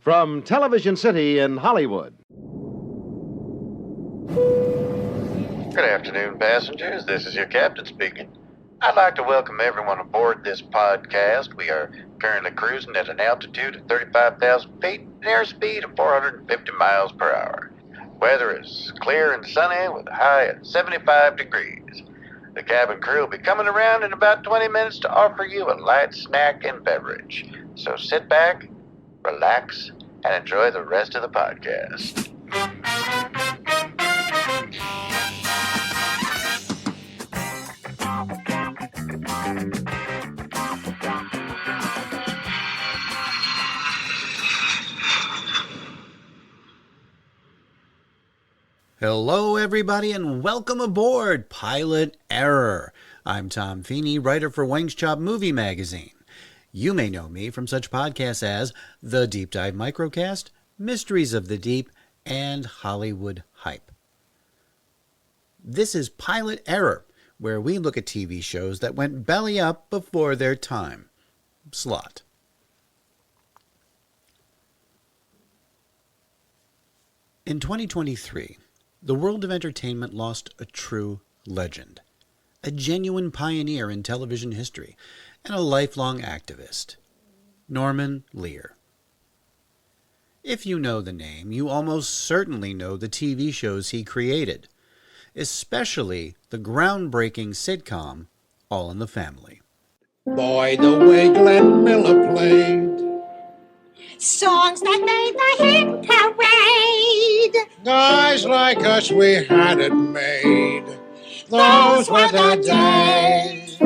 From Television City in Hollywood. Good afternoon, passengers. This is your captain speaking. I'd like to welcome everyone aboard this podcast. We are currently cruising at an altitude of 35,000 feet and airspeed of 450 miles per hour. Weather is clear and sunny with a high of 75 degrees. The cabin crew will be coming around in about 20 minutes to offer you a light snack and beverage. So sit back, relax, and enjoy the rest of the podcast. Hello, everybody, and welcome aboard Pilot Error. I'm Tom Feeney, writer for Wang's Chop Movie Magazine. You may know me from such podcasts as The Deep Dive Microcast, Mysteries of the Deep, and Hollywood Hype. This is Pilot Error, where we look at TV shows that went belly up before their time. Slot. In 2023, the world of entertainment lost a true legend, a genuine pioneer in television history, and a lifelong activist, Norman Lear. If you know the name, you almost certainly know the TV shows he created, especially the groundbreaking sitcom All in the Family. Boy, the way Glenn Miller played songs that made the hit parade. guys like us, we had it made. Those were the days.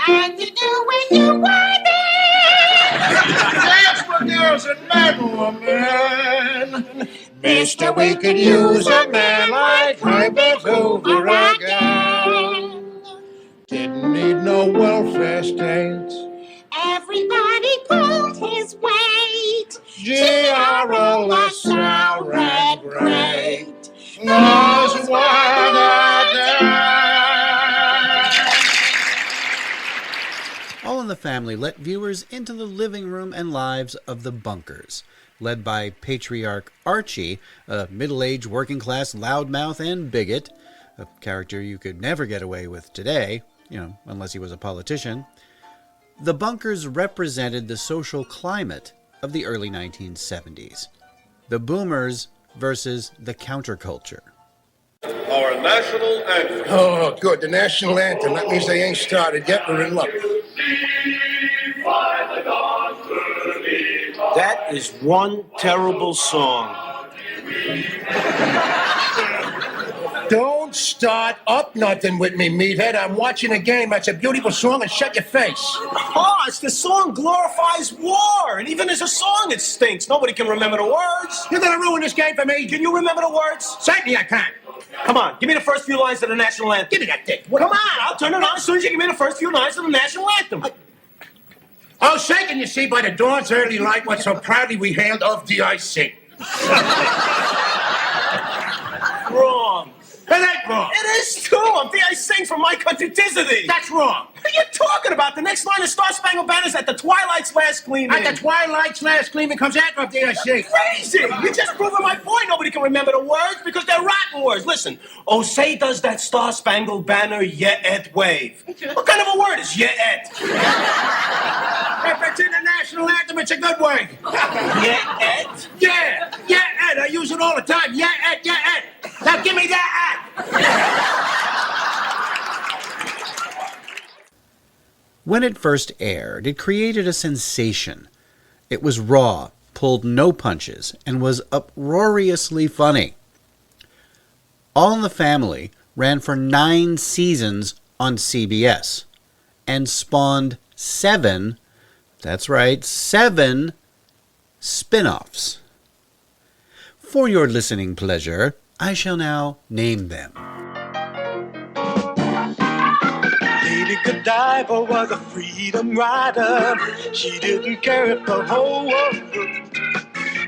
And you knew when you were there. Dance for girls and men were men. Mister, we could use a man like Herbert Hoover again. Didn't need no welfare state. Everybody pulled his weight. G.R.O. LaSalle and great. Those were the days. All in the Family let viewers into the living room and lives of the Bunkers, led by patriarch Archie, a middle-aged working-class loudmouth and bigot, a character you could never get away with today, unless he was a politician. The Bunkers represented the social climate of the early 1970s. The boomers versus the counterculture. Our national anthem. Oh, good. The national anthem. That means they ain't started yet. We're in luck. That is one terrible song. Don't start up nothing with me, meathead. I'm watching a game. That's a beautiful song, and shut your face. Boss, the song glorifies war, and even as a song, it stinks. Nobody can remember the words. You're gonna ruin this game for me. Can you remember the words? Certainly I can. Come on, give me the first few lines of the national anthem. Give me that dick. Come on, I'll turn it on as soon as you give me the first few lines of the national anthem. Oh, shaken, you see, by the dawn's early light, what so proudly we hailed of DIC. Wrong. That ain't wrong. It is too. I'm DIC from My Country Disney. That's wrong. What are you talking about? The next line of Star Spangled Banner's at the twilight's last gleaming. At the twilight's last gleaming comes after DIC. Crazy! You're just proving my point. Nobody can remember the words because they're rotten words. Listen. Oh, say does that Star Spangled Banner yet wave? What kind of a word is yet? If it's in the national anthem, it's a good word. Yet? Yeah, Ed. I use it all the time. Yeah, Ed. Now give me that Ed. When it first aired, it created a sensation. It was raw, pulled no punches, and was uproariously funny. All in the Family ran for 9 seasons on CBS and spawned 7, that's right, 7 spin-offs. For your listening pleasure, I shall now name them. Lady Godiva was a freedom rider. She didn't care if the whole world looked.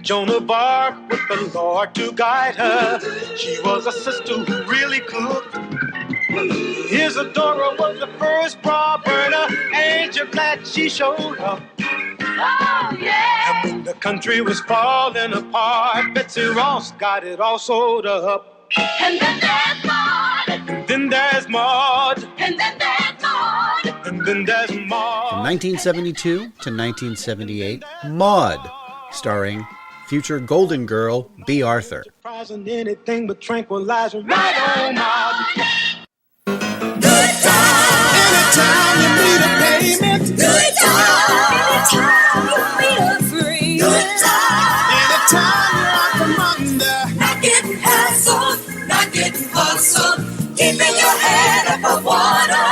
Joan of Arc with the Lord to guide her. She was a sister who really cooked. Isadora was the first bra burner. Angel glad she showed up. Oh, yeah. And when the country was falling apart, Betsy Ross got it all sold up. And then there's Maud. And then there's Maud. And then there's Maud. And then there's Maud. From 1972 to 1978, Maud, starring future Golden Girl B. Arthur. Surprising anything but tranquilizer. Right on, Maud. Good time. Anytime you need a payment. Good time. Anytime you need a free. Good time. Anytime you're out from under. Not getting hassled, not getting hustled. Keeping your head above water.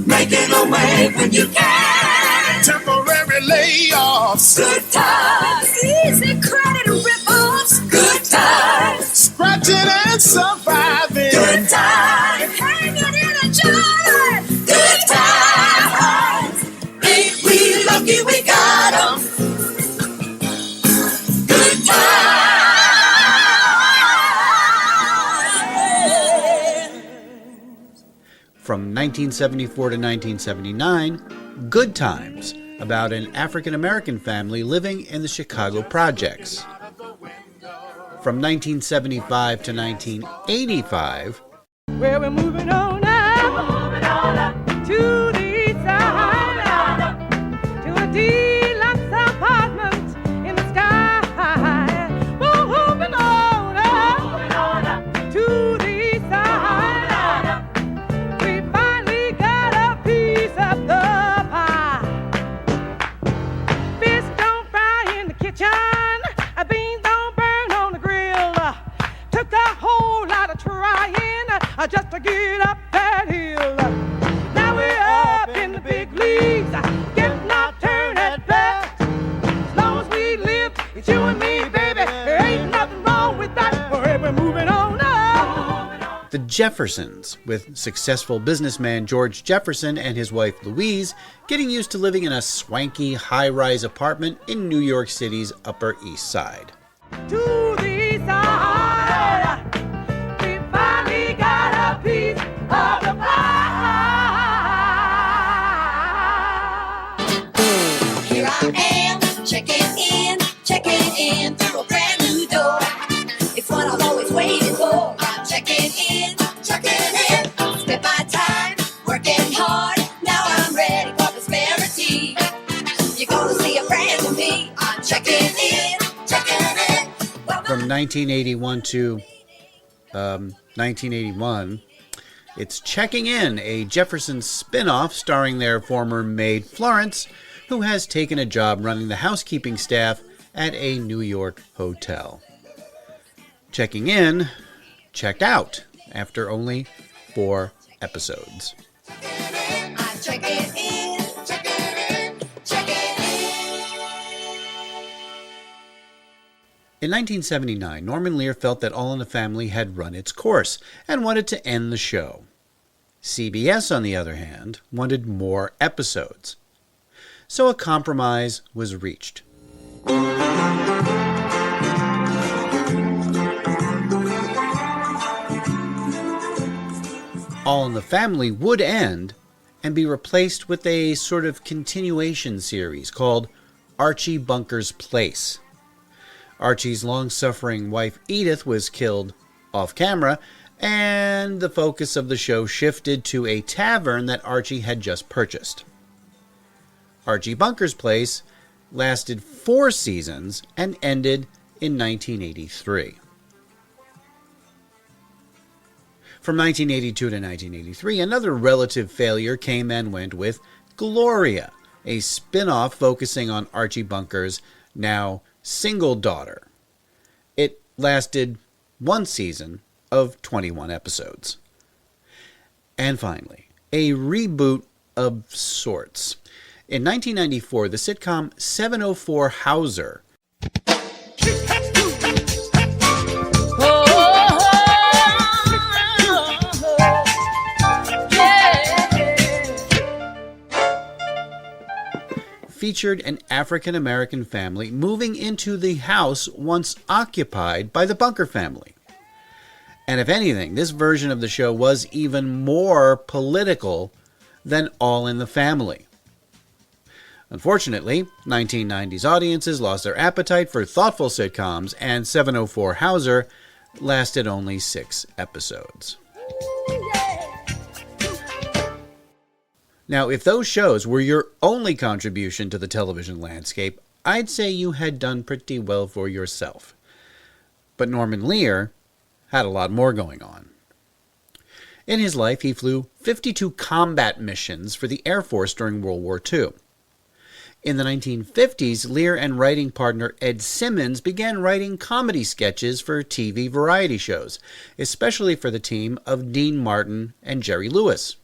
Making a way when you can. Temporary layoffs. Good times. Easy credit rip-offs. Good times. Scratching and surviving. Good times. Hanging in a jar. Good times. Ain't we lucky we got 'em? Good times. From 1974 to 1979, Good Times, about an African-American family living in the Chicago projects. From 1975 to 1985, Well, we're moving on up to the east side, to a deluxe apartment in the sky. We're moving on up to the east side. We finally got a piece of the pie. Fish don't fry in the kitchen, beans don't burn on the grill. Took a whole lot of trying just to get up that hill. Now we're up in the big leagues, getting our turn at bat. As long as we live, it's you and me, baby. There ain't nothing wrong with that. We're moving on up. The Jeffersons, with successful businessman George Jefferson and his wife Louise getting used to living in a swanky high-rise apartment in New York City's Upper East Side. To the east side, we finally got a piece of the pie. Here I am, checking in through a brand new door. It's what I've always waited for. I'm checking in. Spent my time working hard. Now I'm ready for prosperity. You're gonna see a brand new me. I'm checking in. From 1981 to 1981, it's Checking In, a Jefferson spin-off starring their former maid Florence, who has taken a job running the housekeeping staff at a New York hotel. Checking In, checked out after only 4 episodes. I'm checking in. In 1979, Norman Lear felt that All in the Family had run its course and wanted to end the show. CBS, on the other hand, wanted more episodes. So a compromise was reached. All in the Family would end and be replaced with a sort of continuation series called Archie Bunker's Place. Archie's long-suffering wife Edith was killed off camera, and the focus of the show shifted to a tavern that Archie had just purchased. Archie Bunker's Place lasted 4 seasons and ended in 1983. From 1982 to 1983, another relative failure came and went with Gloria, a spin-off focusing on Archie Bunker's now single daughter. It lasted 1 season of 21 episodes. And finally, a reboot of sorts. In 1994, the sitcom 704 Hauser featured an African-American family moving into the house once occupied by the Bunker family. And if anything, this version of the show was even more political than All in the Family. Unfortunately, 1990s audiences lost their appetite for thoughtful sitcoms, and 704 Hauser lasted only 6 episodes. Now, if those shows were your only contribution to the television landscape, I'd say you had done pretty well for yourself. But Norman Lear had a lot more going on. In his life, he flew 52 combat missions for the Air Force during World War II. In the 1950s, Lear and writing partner Ed Simmons began writing comedy sketches for TV variety shows, especially for the team of Dean Martin and Jerry Lewis.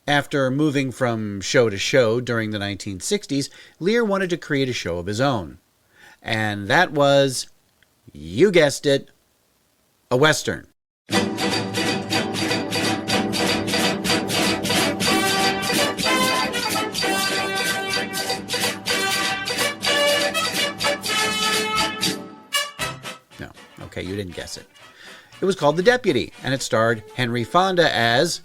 After moving from show to show during the 1960s, Lear wanted to create a show of his own. And that was, you guessed it, a Western. No, okay, you didn't guess it. It was called The Deputy, and it starred Henry Fonda as...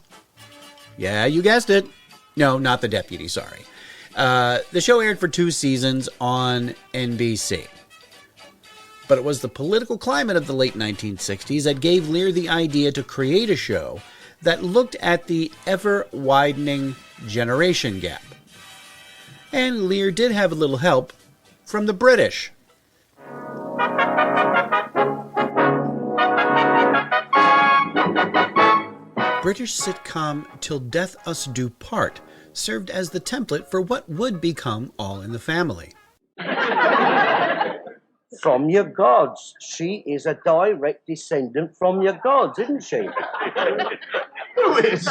Yeah, you guessed it. No, not The Deputy, sorry. The show aired for 2 seasons on NBC. But it was the political climate of the late 1960s that gave Lear the idea to create a show that looked at the ever-widening generation gap. And Lear did have a little help from the British. British sitcom Till Death Us Do Part served as the template for what would become All in the Family. From your gods. She is a direct descendant from your gods, isn't she? Who is?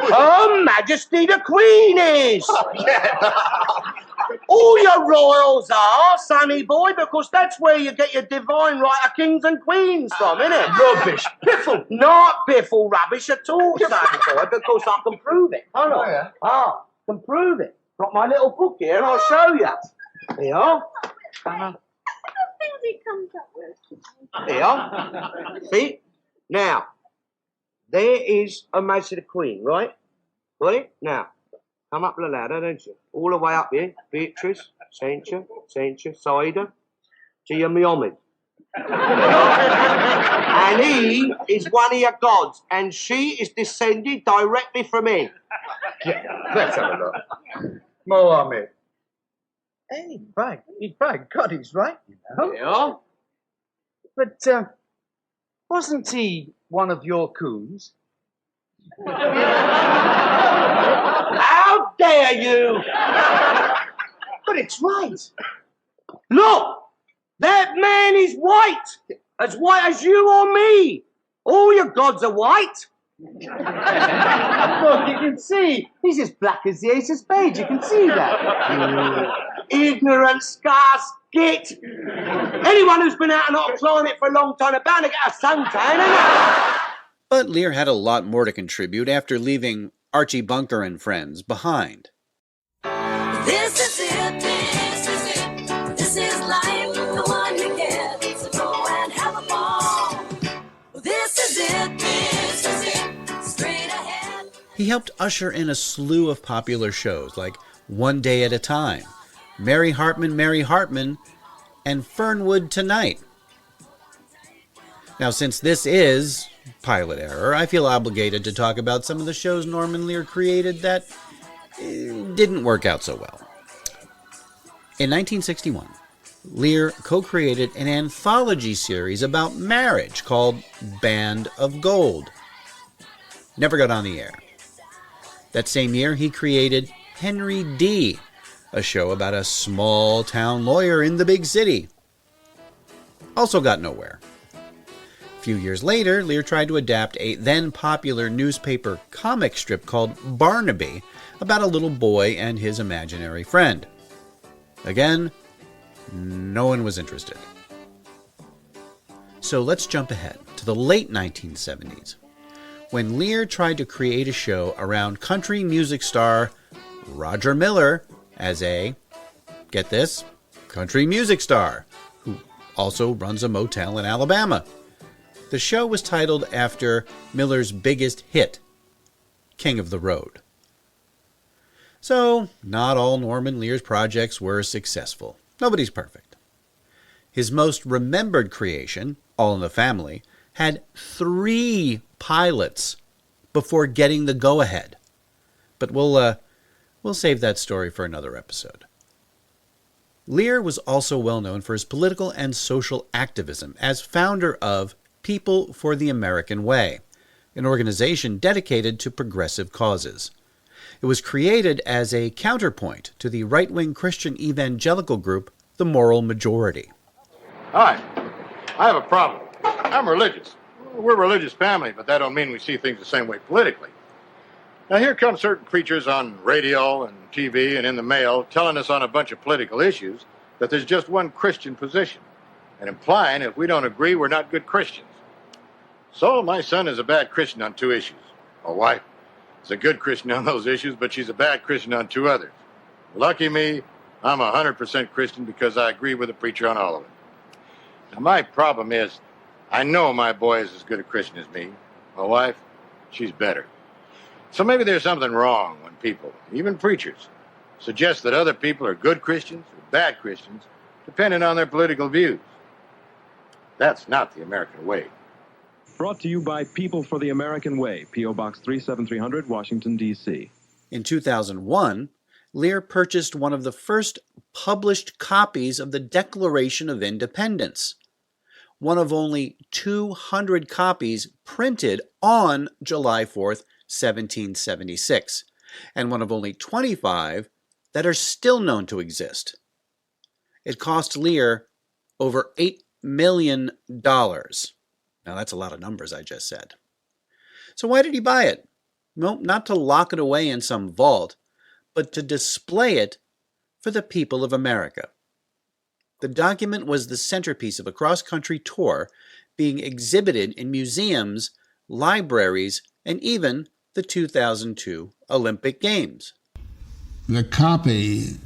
Her Majesty the Queen is! Oh, yeah. All your royals are, sonny boy, because that's where you get your divine right of kings and queens from, innit? Rubbish. Piffle. Not biffle rubbish at all, sonny boy, because I can prove it. Hold on. Oh, yeah. Ah, can prove it. Got my little book here and I'll show you. Here you are. Here you are. See? Now, there is a Majesty the Queen, right? Got it? Now, come up the ladder, don't you? All the way up here. Beatrice, Sancha, Saida, to your Muhammad. And he is one of your gods, and she is descended directly from him. Yeah, let's have a look. Mohammed. Hey, by God, he's right, you know. Yeah. But, wasn't he one of your coons? How dare you? But it's right. Look, that man is white as you or me. All your gods are white. Look, you can see. He's as black as the ace of spades. You can see that. Ignorant scars, git. Anyone who's been out and not flying it for a long time are bound to get a suntan, innit? But Lear had a lot more to contribute after leaving Archie Bunker and Friends behind. This is it, this is it. This is life, the one you get. So go and have a ball. This is it, this is it. Straight ahead. He helped usher in a slew of popular shows like One Day at a Time, Mary Hartman, and Fernwood Tonight. Now, since this is Pilot Error, I feel obligated to talk about some of the shows Norman Lear created that didn't work out so well. In 1961, Lear co-created an anthology series about marriage called Band of Gold. Never got on the air. That same year, he created Henry D., a show about a small-town lawyer in the big city. Also got nowhere. A few years later, Lear tried to adapt a then-popular newspaper comic strip called Barnaby about a little boy and his imaginary friend. Again, no one was interested. So let's jump ahead to the late 1970s, when Lear tried to create a show around country music star Roger Miller as a, get this, country music star, who also runs a motel in Alabama. The show was titled after Miller's biggest hit, King of the Road. So, not all Norman Lear's projects were successful. Nobody's perfect. His most remembered creation, All in the Family, had 3 pilots before getting the go-ahead. But we'll save that story for another episode. Lear was also well known for his political and social activism as founder of People for the American Way, an organization dedicated to progressive causes. It was created as a counterpoint to the right-wing Christian evangelical group, the Moral Majority. Hi, I have a problem. I'm religious. We're a religious family, but that don't mean we see things the same way politically. Now here come certain preachers on radio and TV and in the mail telling us on a bunch of political issues that there's just one Christian position, and implying if we don't agree, we're not good Christians. So my son is a bad Christian on 2 issues. My wife is a good Christian on those issues, but she's a bad Christian on 2 others. Lucky me, I'm 100% Christian because I agree with the preacher on all of it. Now my problem is, I know my boy is as good a Christian as me. My wife, she's better. So maybe there's something wrong when people, even preachers, suggest that other people are good Christians or bad Christians, depending on their political views. That's not the American way. Brought to you by People for the American Way, P.O. Box 37300, Washington, D.C. In 2001, Lear purchased one of the first published copies of the Declaration of Independence, one of only 200 copies printed on July 4th, 1776, and one of only 25 that are still known to exist. It cost Lear over $8 million. Now that's a lot of numbers I just said. So why did he buy it? Well, not to lock it away in some vault, but to display it for the people of America. The document was the centerpiece of a cross-country tour being exhibited in museums, libraries, and even the 2002 Olympic Games. The copy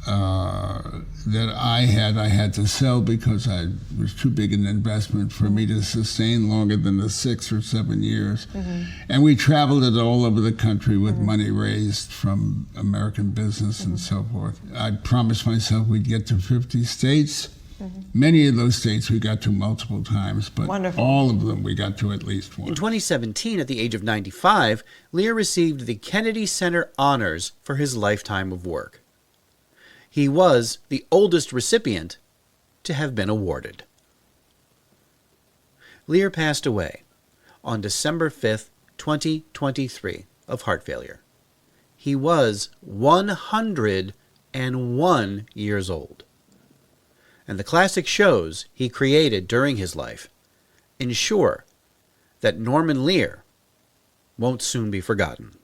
that I had to sell because it was too big an investment for me to sustain longer than the 6 or 7 years. Mm-hmm. And we traveled it all over the country with money raised from American business and so forth. I promised myself we'd get to 50 states. Mm-hmm. Many of those states we got to multiple times, but all of them we got to at least once. In 2017, at the age of 95, Lear received the Kennedy Center Honors for his lifetime of work. He was the oldest recipient to have been awarded. Lear passed away on December 5th, 2023, of heart failure. He was 101 years old. And the classic shows he created during his life ensure that Norman Lear won't soon be forgotten.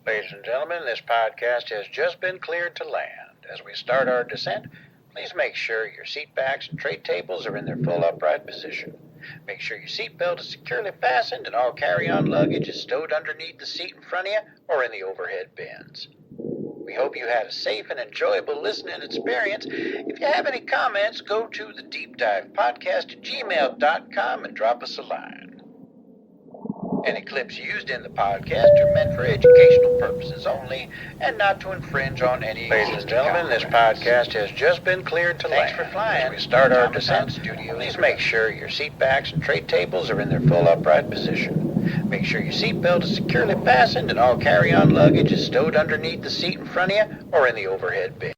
Ladies and gentlemen, this podcast has just been cleared to land. As we start our descent, please make sure your seat backs and tray tables are in their full upright position. Make sure your seatbelt is securely fastened and all carry-on luggage is stowed underneath the seat in front of you or in the overhead bins. We hope you had a safe and enjoyable listening experience. If you have any comments, go to the deepdivepodcast@gmail.com and drop us a line. Any clips used in the podcast are meant for educational purposes only and not to infringe on any. Ladies and gentlemen, this podcast has just been cleared to land. Thanks for flying. As we start our descent, please make sure your seat backs and tray tables are in their full upright position. Make sure your seatbelt is securely fastened and all carry-on luggage is stowed underneath the seat in front of you or in the overhead bin.